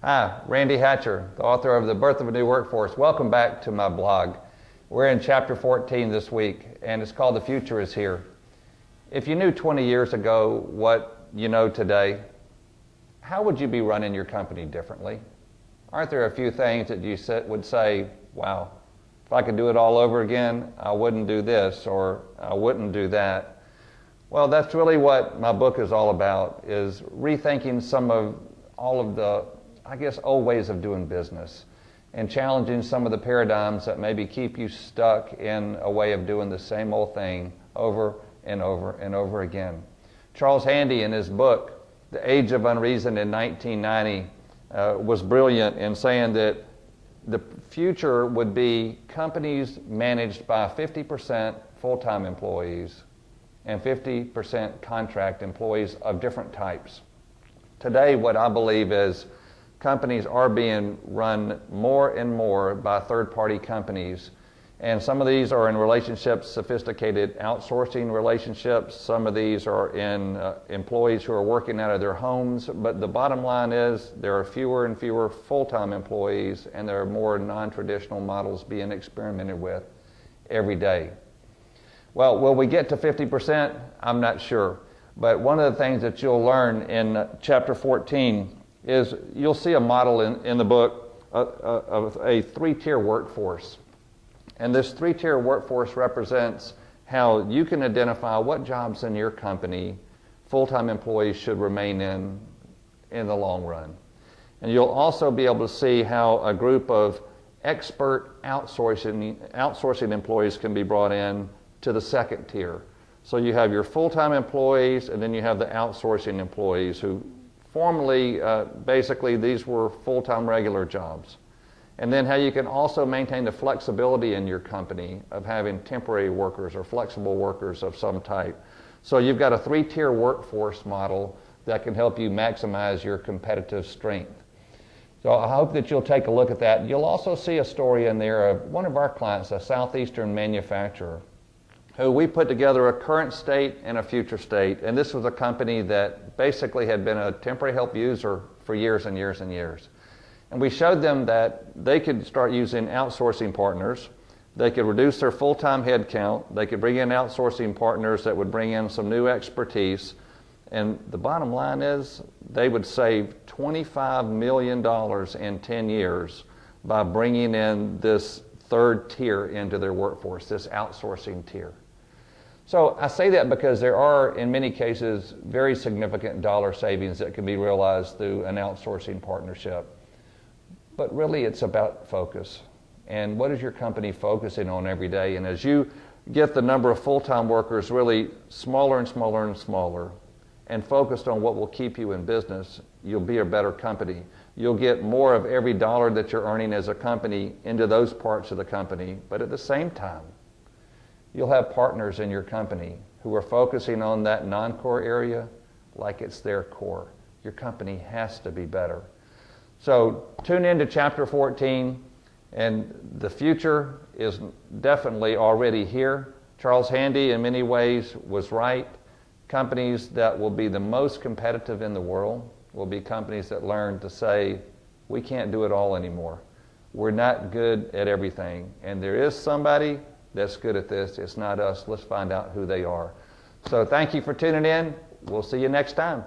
Hi, Randy Hatcher, the author of The Birth of a New Workforce. Welcome back to my blog. We're in chapter 14 this week, and it's called The Future is Here. If you knew 20 years ago what you know today, how would you be running your company differently? Aren't there a few things that you would say, wow, if I could do it all over again, I wouldn't do this or I wouldn't do that? Well, that's really what my book is all about, is rethinking all of the old ways of doing business and challenging some of the paradigms that maybe keep you stuck in a way of doing the same old thing over and over and over again. Charles Handy, in his book, The Age of Unreason in 1990, was brilliant in saying that the future would be companies managed by 50% full-time employees and 50% contract employees of different types. Today, what I believe is companies are being run more and more by third-party companies, and some of these are in relationships, sophisticated outsourcing relationships. Some of these are in employees who are working out of their homes, but the bottom line is there are fewer and fewer full-time employees, and there are more non-traditional models being experimented with every day. Well, will we get to 50%? I'm not sure, but one of the things that you'll learn in chapter 14 is you'll see a model in the book of a three-tier workforce. And this three-tier workforce represents how you can identify what jobs in your company full-time employees should remain in the long run. And you'll also be able to see how a group of expert outsourcing employees can be brought in to the second tier. So you have your full-time employees, and then you have the outsourcing employees who formerly, basically, these were full-time regular jobs. And then how you can also maintain the flexibility in your company of having temporary workers or flexible workers of some type. So you've got a three-tier workforce model that can help you maximize your competitive strength. So I hope that you'll take a look at that. You'll also see a story in there of one of our clients, a southeastern manufacturer, who we put together a current state and a future state. And this was a company that basically had been a temporary help user for years and years and years. And we showed them that they could start using outsourcing partners. They could reduce their full-time headcount. They could bring in outsourcing partners that would bring in some new expertise. And the bottom line is they would save $25 million in 10 years by bringing in this third tier into their workforce, this outsourcing tier. So I say that because there are, in many cases, very significant dollar savings that can be realized through an outsourcing partnership. But really, it's about focus. And what is your company focusing on every day? And as you get the number of full-time workers really smaller and smaller and smaller, and focused on what will keep you in business, you'll be a better company. You'll get more of every dollar that you're earning as a company into those parts of the company. But at the same time, you'll have partners in your company who are focusing on that non-core area like it's their core. Your company has to be better. So tune into chapter 14, and the future is definitely already here. Charles Handy, in many ways, was right. Companies that will be the most competitive in the world will be companies that learn to say, we can't do it all anymore. We're not good at everything, and there is somebody that's good at this. It's not us. Let's find out who they are. So thank you for tuning in. We'll see you next time.